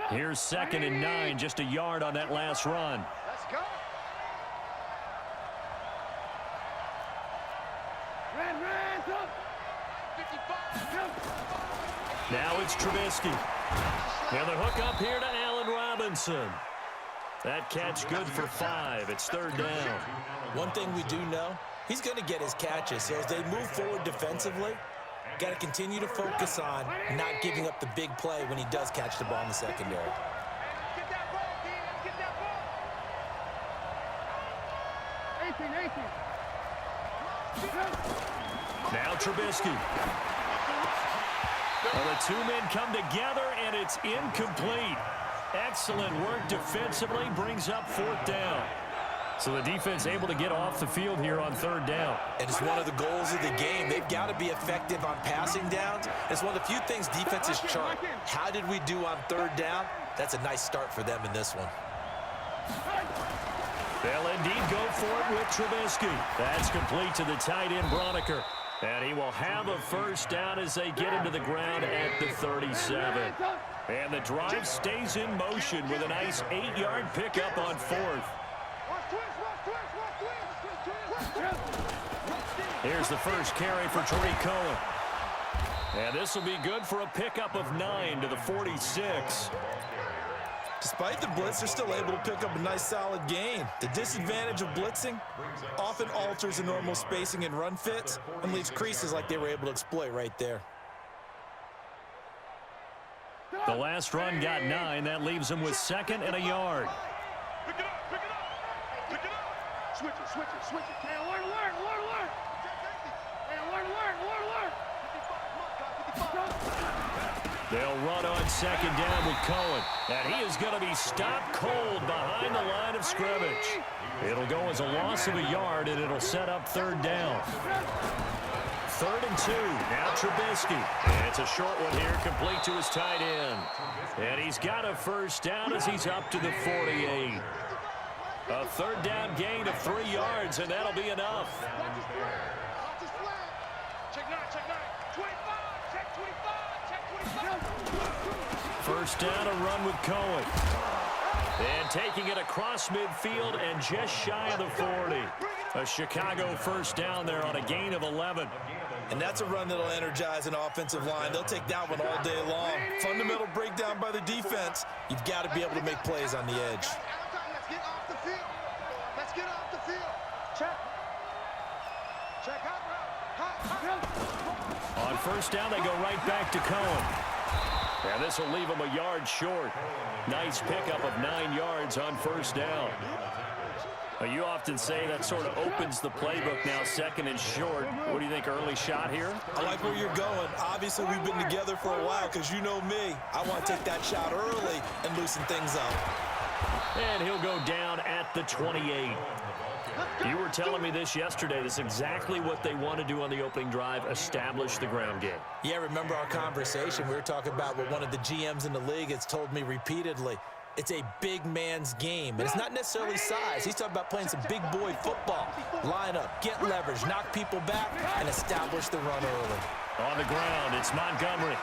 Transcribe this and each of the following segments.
Here's 2nd and 9, just a yard on that last run. Let's go. Now it's Trubisky. And the hook up here to Allen Robinson. That catch good for 5. It's 3rd down. One thing we do know, he's going to get his catches. So as they move forward defensively, got to continue to focus on not giving up the big play when he does catch the ball in the secondary. Get that ball, D. Get that ball. Now Trubisky. Well, the two men come together, and it's incomplete. Excellent work defensively, brings up 4th down. So the defense able to get off the field here on 3rd down. And it's one of the goals of the game. They've got to be effective on passing downs. It's one of the few things defenses chart. How did we do on 3rd down? That's a nice start for them in this one. They'll indeed go for it with Trubisky. That's complete to the tight end, Broniker. And he will have a 1st down as they get him to the ground at the 37. And the drive stays in motion with a nice 8-yard pickup on 4th. Here's the first carry for Tariq Cohen. And this will be good for a pickup of 9 to the 46. Despite the blitz, they're still able to pick up a nice solid gain. The disadvantage of blitzing often alters the normal spacing and run fits and leaves creases like they were able to exploit right there. The last run got 9. That leaves them with 2nd and a yard. Pick it up, pick it up, pick it up. Switch it, switch it, switch it. Hey, alert. Hey, alert. 55. They'll run on 2nd down with Cohen. And he is going to be stopped cold behind the line of scrimmage. It'll go as a loss of a yard, and it'll set up 3rd down. 3rd and 2. Now Trubisky. And it's a short one here, complete to his tight end. And he's got a 1st down as he's up to the 48. A 3rd down gain of 3 yards, and that'll be enough. Check 9, 25, check 25. 1st down, a run with Cohen. And taking it across midfield and just shy of the 40. A Chicago 1st down there on a gain of 11. And that's a run that'll energize an offensive line. They'll take that one all day long. Fundamental breakdown by the defense. You've got to be able to make plays on the edge. Let's get off the field. Let's get off the field. Check. Check out. On 1st down, they go right back to Cohen. And this will leave him a yard short. Nice pickup of 9 yards on 1st down. Well, you often say that sort of opens the playbook now, 2nd and short. What do you think, early shot here? I like where you're going. Obviously, we've been together for a while because you know me. I want to take that shot early and loosen things up. And he'll go down at the 28. You were telling me this yesterday. This is exactly what they want to do on the opening drive, establish the ground game. Yeah, remember our conversation? We were talking about what one of the GMs in the league has told me repeatedly. It's a big man's game, and it's not necessarily size. He's talking about playing some big boy football. Line up, get leverage, knock people back, and establish the run early. On the ground, it's Montgomery.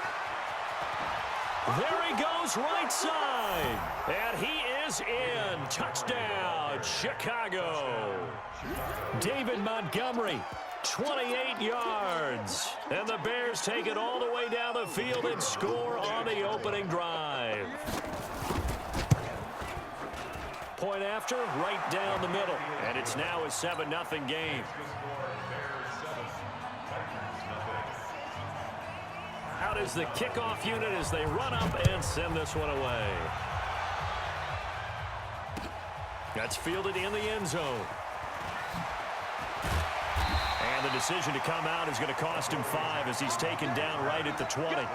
There he goes, right side. And he is in. Touchdown, Chicago. David Montgomery, 28 yards. And the Bears take it all the way down the field and score on the opening drive. Point after, right down the middle. And it's now a 7-0 game. Out is the kickoff unit as they run up and send this one away. That's fielded in the end zone. And the decision to come out is going to cost him 5 as he's taken down right at the 20.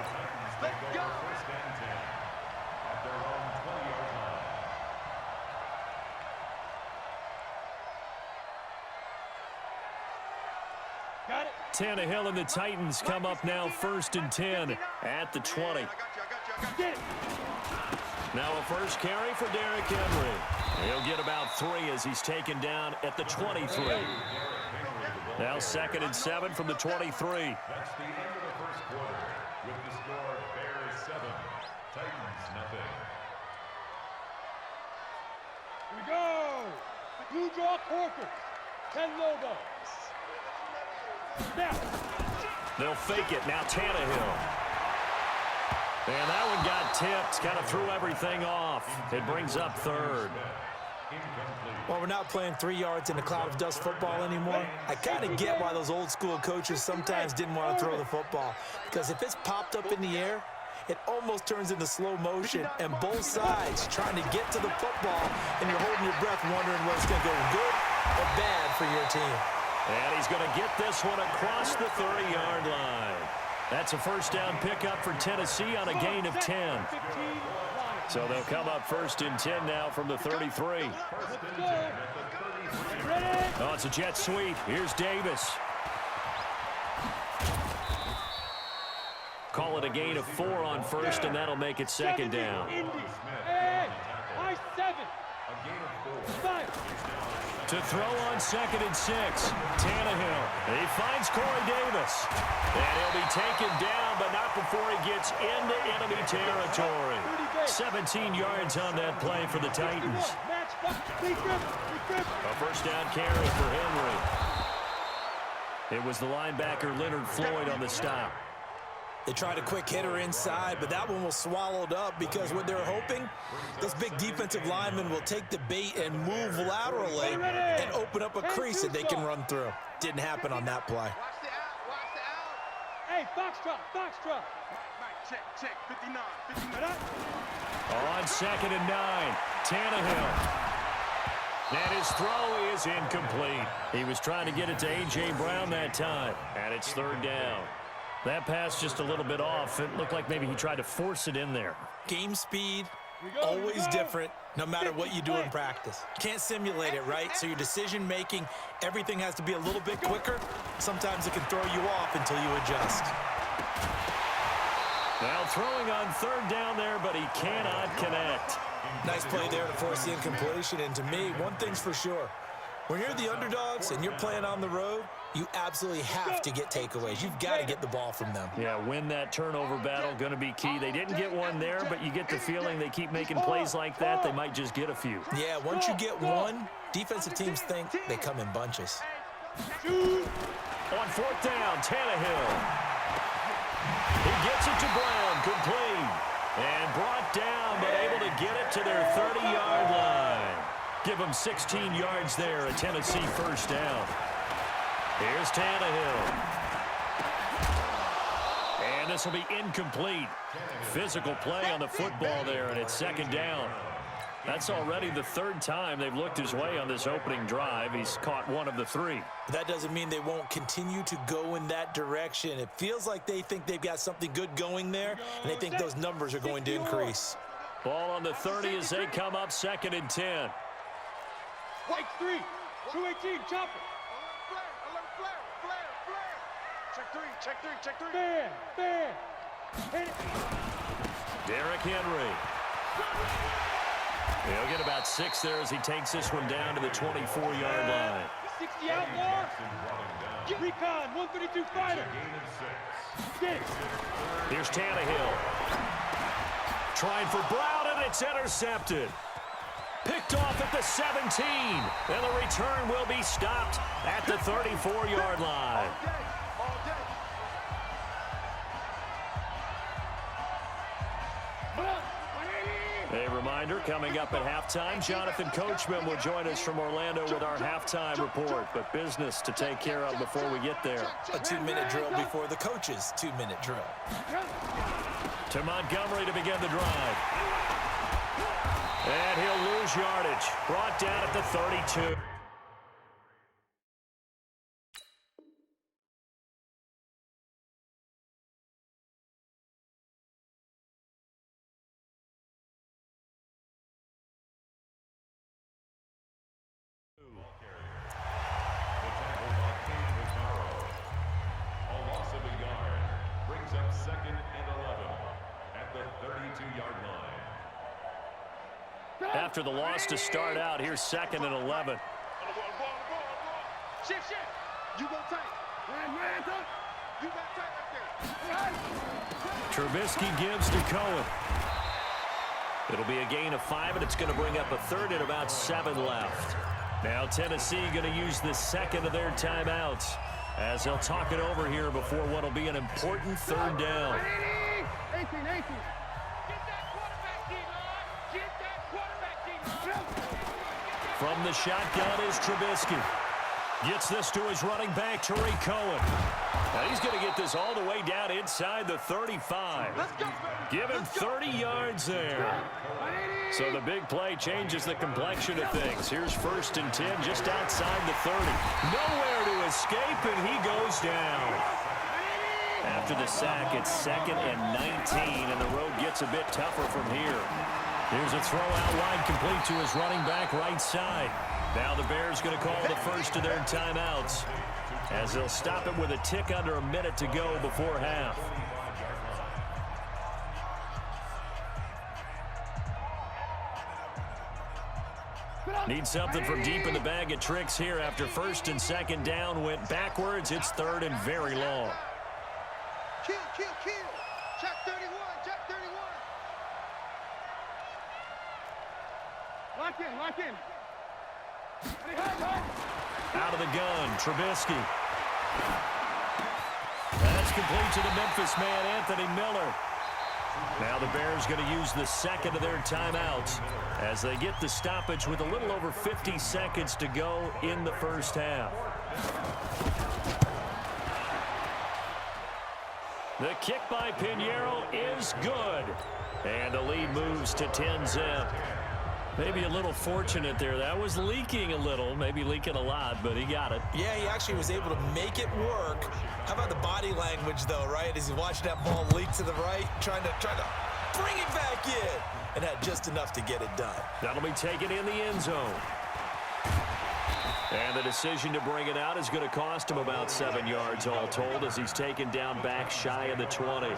Tannehill and the Titans come up now 1st and 10 at the 20. Now a first carry for Derrick Henry. He'll get about 3 as he's taken down at the 23. Now 2nd and 7 from the 23. That's the end of the first quarter with the score Bears 7, draw corkers. 10 logo. Now. They'll fake it. Now Tannehill. And that one got tipped. Kind of threw everything off. It brings up third. Well, we're not playing 3 yards in a cloud of dust football anymore. I kind of get why those old school coaches sometimes didn't want to throw the football. Because if it's popped up in the air, it almost turns into slow motion, and both sides trying to get to the football, and you're holding your breath wondering whether it's going to go good or bad for your team. And he's going to get this one across the 30-yard line. That's a first down pickup for Tennessee on a gain of 10. So they'll come up first and 10 now from the 33. Oh, it's a jet sweep. Here's Davis. Call it a gain of 4 on first, and that'll make it second down. To throw on 2nd and 6, Tannehill. He finds Corey Davis. And he'll be taken down, but not before he gets into enemy territory. 17 yards on that play for the Titans. A first down carry for Henry. It was the linebacker Leonard Floyd on the stop. They tried a quick hitter inside, but that one was swallowed up because what they're hoping, those big defensive linemen will take the bait and move laterally and open up a crease that they can run through. Didn't happen on that play. Watch the out. Watch the out. Hey, Foxtrot, Foxtrot. Check. 59. On 2nd and 9, Tannehill. And his throw is incomplete. He was trying to get it to A.J. Brown that time, and it's 3rd down. That pass just a little bit off. It looked like maybe he tried to force it in there. Game speed, always different, no matter what you do in practice. Can't simulate it, right? So your decision-making, everything has to be a little bit quicker. Sometimes it can throw you off until you adjust. Now throwing on 3rd down there, but he cannot connect. Nice play there to force the incompletion. And to me, one thing's for sure. When you're the underdogs and you're playing on the road, you absolutely have to get takeaways. You've got to get the ball from them. Yeah, win that turnover battle, going to be key. They didn't get one there, but you get the feeling they keep making plays like that, they might just get a few. Yeah, once you get one, defensive teams think they come in bunches. On 4th down, Tannehill. He gets it to Brown, complete. And brought down, but able to get it to their 30-yard line. Give them 16 yards there, a Tennessee first down. Here's Tannehill. And this will be incomplete. Physical play on the football there, and it's 2nd down. That's already the 3rd time they've looked his way on this opening drive. He's caught one of the 3. That doesn't mean they won't continue to go in that direction. It feels like they think they've got something good going there, and they think those numbers are going to increase. Ball on the 30 as they come up 2nd and 10. Take 3. 218, chopper. Alert flare. Check 3. Fair. Hit it. Derrick Henry. He'll get about 6 there as he takes this one down to the 24-yard line. 60 outlaw. Recon, 132 fighter. Get it. Here's Tannehill. Trying for Brown, and it's intercepted. Picked off at the 17. And the return will be stopped at the 34-yard line. All day. A reminder, coming up at halftime, Jonathan Coachman will join us from Orlando with our halftime report. But business to take care of before we get there. A 2-minute drill before the coach's 2-minute drill. To Montgomery to begin the drive. And he'll lose yardage. Brought down at the 32. After the loss to start out, here's 2nd and 11. Shift. You go tight. You got tight up there. Trubisky gives to Cohen. It'll be a gain of 5, and it's going to bring up a 3rd and about 7 left. Now Tennessee going to use the second of their timeouts as they'll talk it over here before what will be an important third down. 18. Get that quarterback, D-line. Get that quarterback, D-line. From the shotgun is Trubisky. Gets this to his running back, Tariq Cohen. Now he's going to get this all the way down inside the 35. Give him 30 yards there. So the big play changes the complexion of things. Here's 1st and 10 just outside the 30. Nowhere to escape, and he goes down. After the sack, it's 2nd and 19, and the road gets a bit tougher from here. Here's a throw out wide, complete to his running back right side. Now the Bears going to call the first of their timeouts as they'll stop it with a tick under a minute to go before half. Need something from deep in the bag of tricks here after 1st and 2nd down went backwards. It's 3rd and very long. Kill. Check 31. Lock in. Out of the gun, Trubisky. That's complete to the Memphis man, Anthony Miller. Now the Bears going to use the second of their timeouts as they get the stoppage with a little over 50 seconds to go in the first half. The kick by Pinheiro is good. And the lead moves to 10-zip. Maybe a little fortunate there. That was leaking a little, maybe leaking a lot, but he got it. Yeah, he actually was able to make it work. How about the body language, though, right? As he watched that ball leak to the right, trying to bring it back in, and had just enough to get it done. That'll be taken in the end zone. And the decision to bring it out is going to cost him about 7 yards all told as he's taken down back shy of the 20.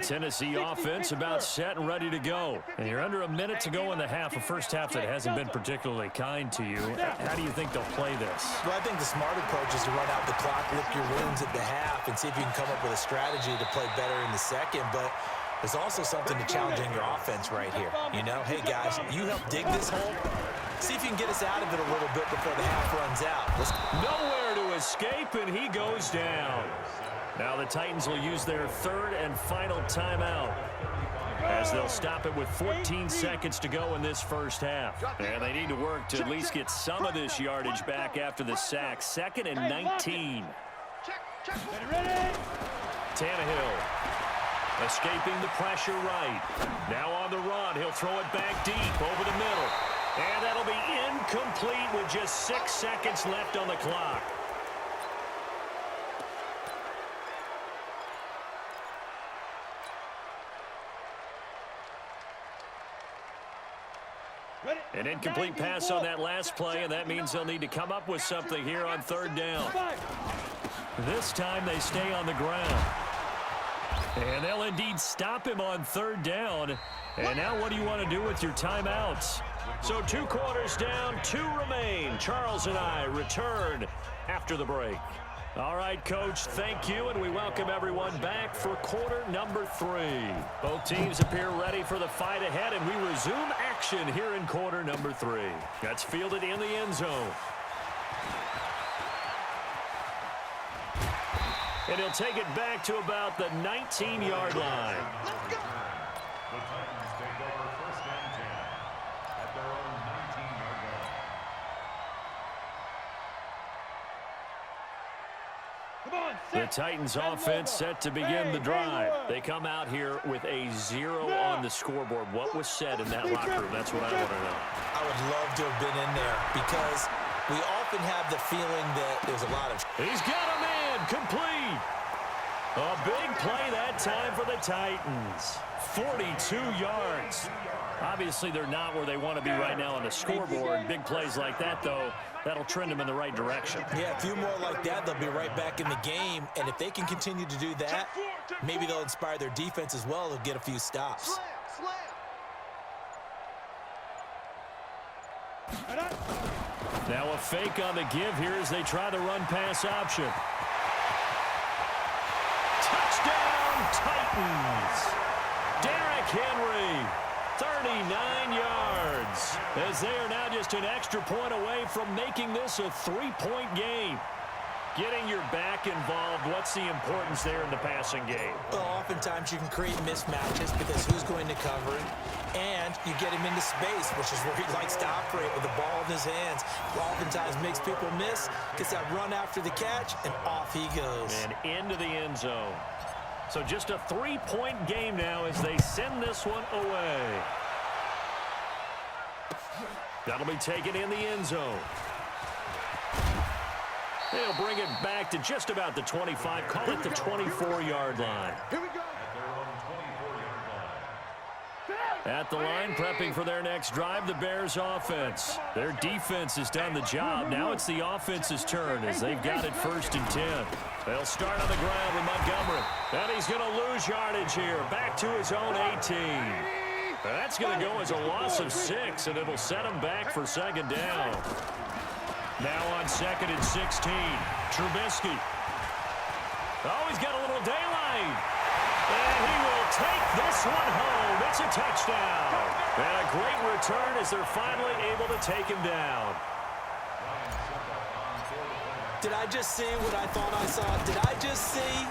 Tennessee offense about set and ready to go. And you're under a minute to go in the half, a first half that hasn't been particularly kind to you. How do you think they'll play this? Well, I think the smart approach is to run out the clock, lick your wounds at the half, and see if you can come up with a strategy to play better in the second. But there's also something to challenging your offense right here. You know, hey, guys, you help dig this hole. See if you can get us out of it a little bit before the half runs out. Nowhere to escape, and he goes down. Now the Titans will use their third and final timeout as they'll stop it with 14 seconds to go in this first half. And they need to work to at least get some of this yardage back after the sack. 2nd and 19. Tannehill escaping the pressure right. Now on the run, he'll throw it back deep over the middle. And that'll be incomplete with just 6 seconds left on the clock. An incomplete pass on that last play, and that means they'll need to come up with something here on 3rd down. This time they stay on the ground. And they'll indeed stop him on 3rd down. And now what do you want to do with your timeouts? So 2 quarters down, 2 remain. Charles and I return after the break. All right, Coach, thank you, and we welcome everyone back for quarter number 3. Both teams appear ready for the fight ahead, and we resume action here in quarter number 3. That's fielded in the end zone. And he'll take it back to about the 19-yard line. Let's go. The Titans take over 1st and 10 at their own 19-yard line. The Titans offense set to begin the drive. They come out here with a 0 on the scoreboard. What was said in that locker room? That's what I want to know. I would love to have been in there because we often have the feeling that there's a lot of... He's got a man complete. A big play that time for the Titans. 42 yards. Obviously, they're not where they want to be right now on the scoreboard. Big plays like that, though, that'll trend them in the right direction. Yeah, a few more like that, they'll be right back in the game. And if they can continue to do that, maybe they'll inspire their defense as well to get a few stops. Now a fake on the give here as they try the run-pass option. Touchdown! Titans. Derrick Henry, 39 yards, as they are now just an extra point away from making this a 3-point game. Getting your back involved, what's the importance there in the passing game? Well, oftentimes you can create mismatches because who's going to cover it, and you get him into space, which is where he likes to operate with the ball in his hands. Oftentimes makes people miss, gets that run after the catch, and off he goes. And into the end zone. So just a 3-point game now as they send this one away. That'll be taken in the end zone. They'll bring it back to just about the 25, call it the 24-yard line. Here we go. At the line, prepping for their next drive, the Bears offense. Their defense has done the job. Now it's the offense's turn as they've got it 1st and 10. They'll start on the ground with Montgomery. And he's going to lose yardage here, back to his own 18. That's going to go as a loss of 6, and it'll set him back for 2nd down. Now on 2nd and 16, Trubisky. Oh, he's got a little daylight. And he will take this one home. It's a touchdown. And a great return as they're finally able to take him down. Did I just see what I thought I saw? Did I just see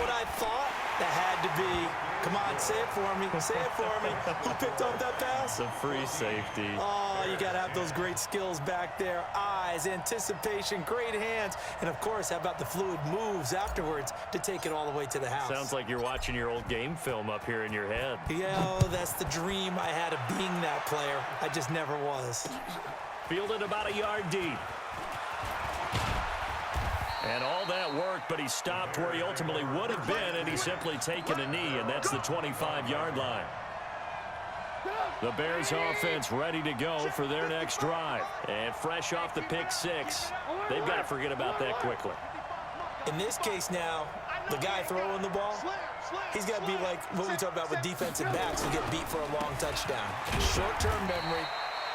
what I thought? That had to be. Come on, say it for me. Say it for me. Who picked up that pass? It's a free safety. Oh, you got to have those great skills back there. Eyes, anticipation, great hands. And, of course, how about the fluid moves afterwards to take it all the way to the house? Sounds like you're watching your old game film up here in your head. Yeah, that's the dream I had of being that player. I just never was. Fielded about a yard deep. And all that work, but he stopped where he ultimately would have been, and he's simply taken a knee, and that's the 25-yard line. The Bears offense ready to go for their next drive. And fresh off the pick 6, they've got to forget about that quickly. In this case now, the guy throwing the ball, he's got to be like what we talk about with defensive backs who get beat for a long touchdown. Short-term memory,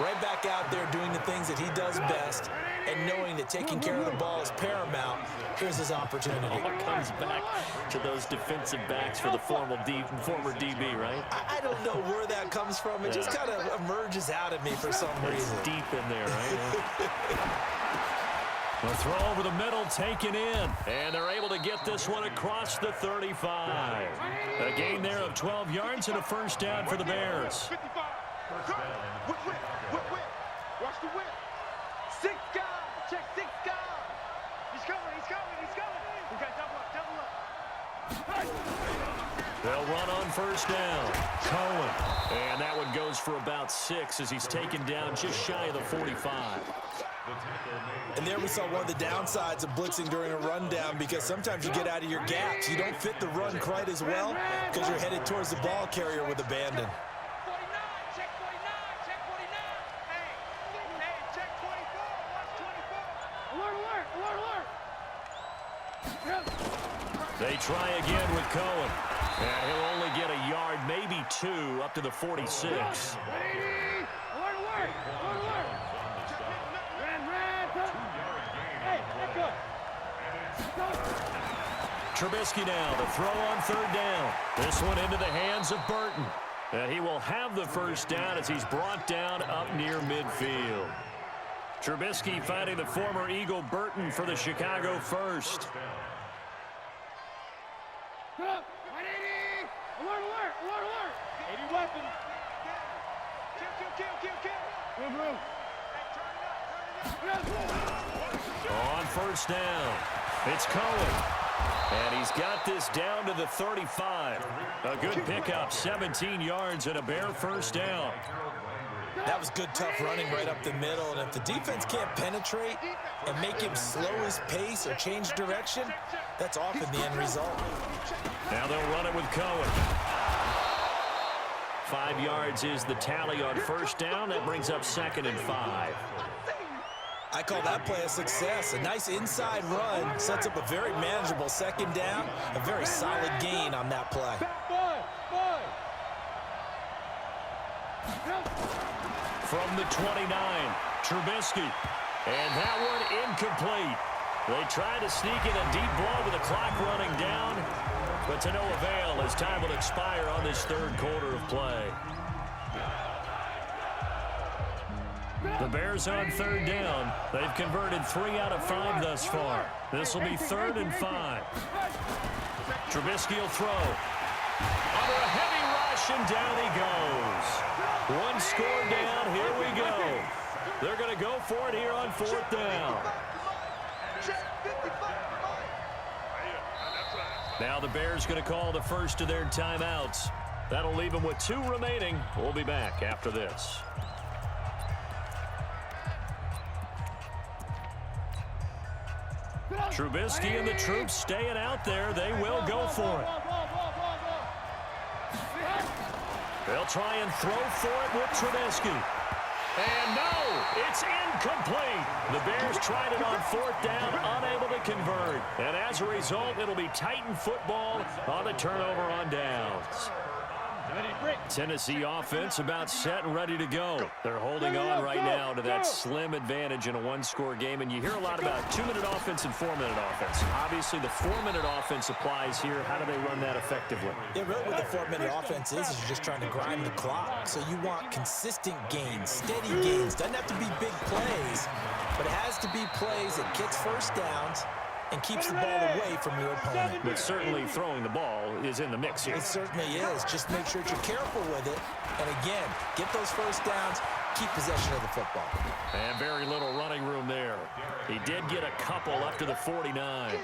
right back out there doing the things that he does best, and knowing that taking care of the ball is paramount. Here's his opportunity. All comes back to those defensive backs for the former DB, right? I don't know where that comes from. It just kind of emerges out of me for some reason. It's deep in there, right? The throw over the middle, taken in. And they're able to get this one across the 35. A gain there of 12 yards and a 1st down for the Bears. 55. Whip. Watch the whip. 6 guys. Check 6 guys. He's coming. We got double up. They'll run on 1st down. Cohen. And that one goes for about 6 as he's taken down just shy of the 45. And there we saw one of the downsides of blitzing during a rundown, because sometimes you get out of your gaps. You don't fit the run quite as well because you're headed towards the ball carrier with abandon. 49, check 49. Hey, check 24. Watch 24. Alert. They try again with Cohen. And he'll only get a yard, maybe 2, up to the 46. Alert. Hey, that's good. Trubisky now, the throw on 3rd down. This one into the hands of Burton. And he will have the 1st down as he's brought down up near midfield. Trubisky finding the former Eagle Burton for the Chicago 1st. Alert. 80 weapons. Kill. Move. On 1st down, it's Cohen. And he's got this down to the 35. A good pickup, 17 yards and a Bear 1st down. That was good, tough running right up the middle. And if the defense can't penetrate and make him slow his pace or change direction, that's often the end result. Now they'll run it with Cohen. 5 yards is the tally on 1st down. That brings up 2nd and 5. I call that play a success. A nice inside run sets up a very manageable 2nd down. A very solid gain on that play. From the 29, Trubisky. And that one incomplete. They try to sneak in a deep ball with the clock running down. but to no avail as time will expire on this third quarter of play. The Bears on third down. They've converted 3 out of 5 thus far. This will be 3rd and 5. Trubisky will throw. Under a heavy rush, and down he goes. 1 score down. Here we go. They're going to go for it here on 4th down. Now the Bears going to call the first of their timeouts. That'll leave them with 2 remaining. We'll be back after this. Trubisky and the troops staying out there. They will go for it. They'll try and throw for it with Trubisky. And no, it's incomplete. The Bears tried it on 4th down, unable to convert. And as a result, it'll be Titan football on the turnover on downs. Tennessee offense about set and ready to go. They're holding on right now to that slim advantage in a 1-score game. And you hear a lot about 2-minute offense and 4-minute offense. Obviously, the 4-minute offense applies here. How do they run that effectively? Yeah, really what the 4-minute offense is you're just trying to grind the clock. So you want consistent gains, steady gains. Doesn't have to be big plays, but it has to be plays that gets first downs and keeps the ball away from your opponent. But certainly throwing the ball is in the mix here. It certainly is. Just make sure that you're careful with it. And again, get those first downs, keep possession of the football. And very little running room there. He did get a couple up to the 49.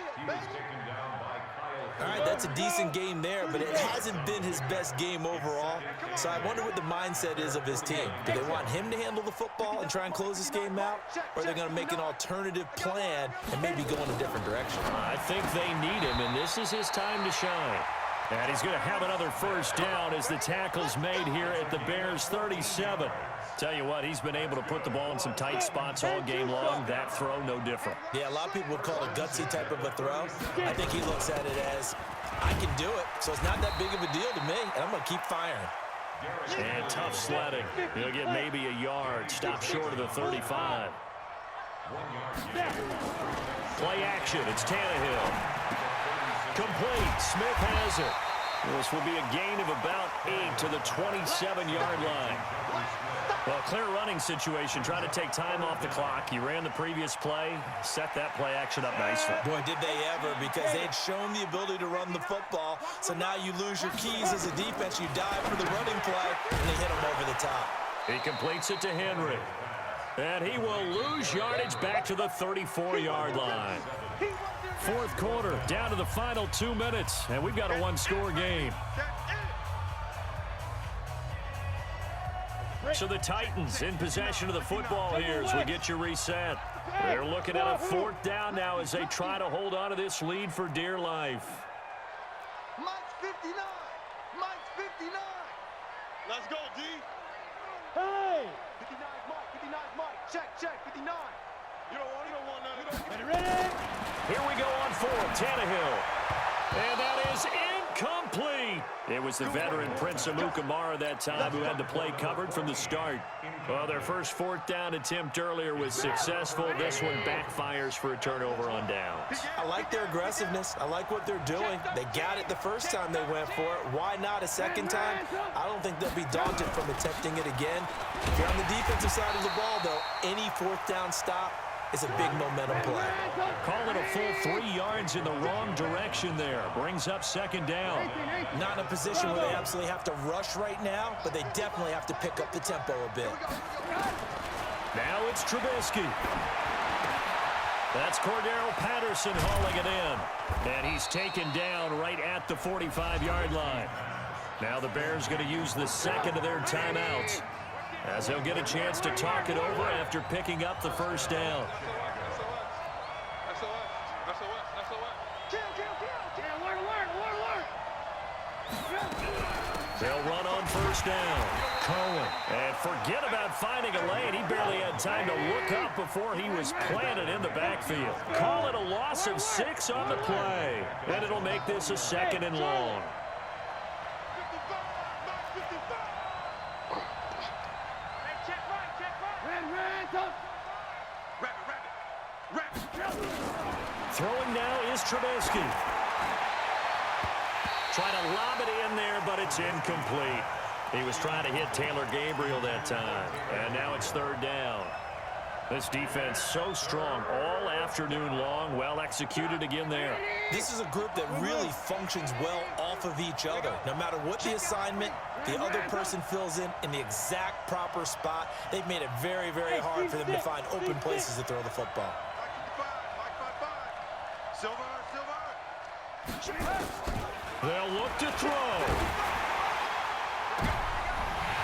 All right, that's a decent game there, but it hasn't been his best game overall. So I wonder what the mindset is of his team. Do they want him to handle the football and try and close this game out? Or are they going to make an alternative plan and maybe go in a different direction? I think they need him, and this is his time to shine. And he's going to have another first down as the tackle's made here at the Bears 37. Tell you what, he's been able to put the ball in some tight spots all game long. That throw, no different. Yeah, a lot of people would call it a gutsy type of a throw. I think he looks at it as, I can do it, so it's not that big of a deal to me, and I'm going to keep firing. And tough sledding. He'll get maybe a yard. Stop short of the 35. Play action. It's Tannehill. Complete. Smith has it. This will be a gain of about 8 to the 27-yard line. Well, clear running situation. Trying to take time off the clock. He ran the previous play, set that play action up nicely. Boy, did they ever, because they had shown the ability to run the football. So now you lose your keys as a defense. You dive for the running play, and they hit him over the top. He completes it to Henry. And he will lose yardage back to the 34-yard line. 4th quarter, down to the final 2 minutes, and we've got a 1-score game. So the Titans in possession of the football here as we get you reset. They're looking at a 4th down now as they try to hold on to this lead for dear life. Mike's 59. Mike's 59. Let's go, D. Hey! 59 Mike. 59 Mike. Check. 59. You don't want none. Ready? Here we go on 4th. Tannehill. And that is incomplete. It was the veteran Prince Amukamara that time who had the play covered from the start. Well, their first 4th down attempt earlier was successful. This one backfires for a turnover on downs. I like their aggressiveness. I like what they're doing. They got it the first time they went for it. Why not a second time? I don't think they'll be daunted from attempting it again. If you're on the defensive side of the ball, though, any 4th down stop is a big momentum play. Call it a full 3 yards in the wrong direction there. Brings up 2nd down. Not in a position where they absolutely have to rush right now, but they definitely have to pick up the tempo a bit. Now it's Trubisky. That's Cordero Patterson hauling it in. And he's taken down right at the 45-yard line. Now the Bears going to use the second of their timeouts, as they'll get a chance to talk it over after picking up the first down. They'll run on first down. Cohen. And forget about finding a lane. He barely had time to look up before he was planted in the backfield. Call it a loss of 6 on the play. And it'll make this a 2nd and long. Throwing now is Trubisky. trying to lob it in there, but it's incomplete. He was trying to hit Taylor Gabriel that time, and now it's third down. This defense so strong all afternoon long, well executed again there. This is a group that really functions well off of each other. No matter what the assignment, the other person fills in the exact proper spot. They've made it very, very hard for them to find open places to throw the football. They'll look to throw.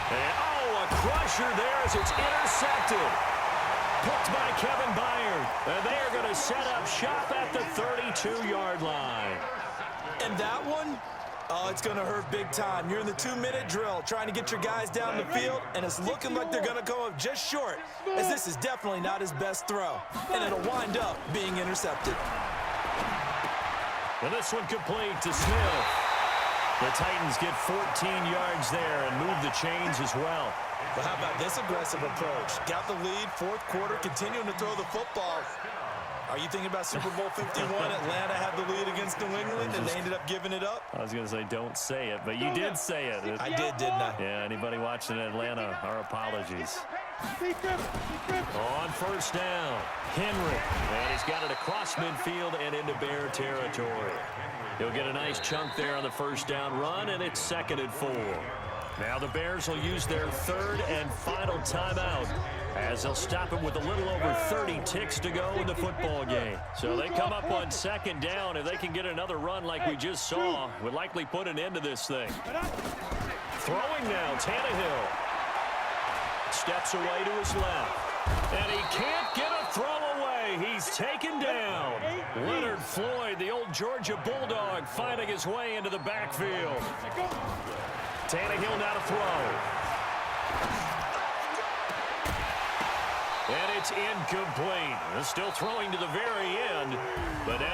And, oh, a crusher there as it's intercepted. Picked by Kevin Byard. And they are going to set up shop at the 32-yard line. And that one, oh, it's going to hurt big time. You're in the 2-minute drill trying to get your guys down the field, and it's looking like they're going to go up just short, as this is definitely not his best throw. And it'll wind up being intercepted. And this one complete to Smith. The Titans get 14 yards there and move the chains as well. But how about this aggressive approach? Got the lead, fourth quarter, continuing to throw the football. Are you thinking about Super Bowl 51? Atlanta had the lead against New England, and they ended up giving it up? I was going to say don't say it, but you did say it. I did, didn't I? Yeah, anybody watching Atlanta, our apologies. On first down, Henry. And he's got it across midfield and into Bear territory. He'll get a nice chunk there on the first down run, and it's 2nd and 4. Now the Bears will use their third and final timeout as they'll stop it with a little over 30 ticks to go in the football game. So they come up on 2nd down. If they can get another run like we just saw, would likely put an end to this thing. Throwing now, Tannehill. Steps away to his left. And he can't get a throw away. He's taken down. Leonard Floyd, the old Georgia Bulldog, finding his way into the backfield. Tannehill now to throw. And it's incomplete. Still throwing to the very end, but now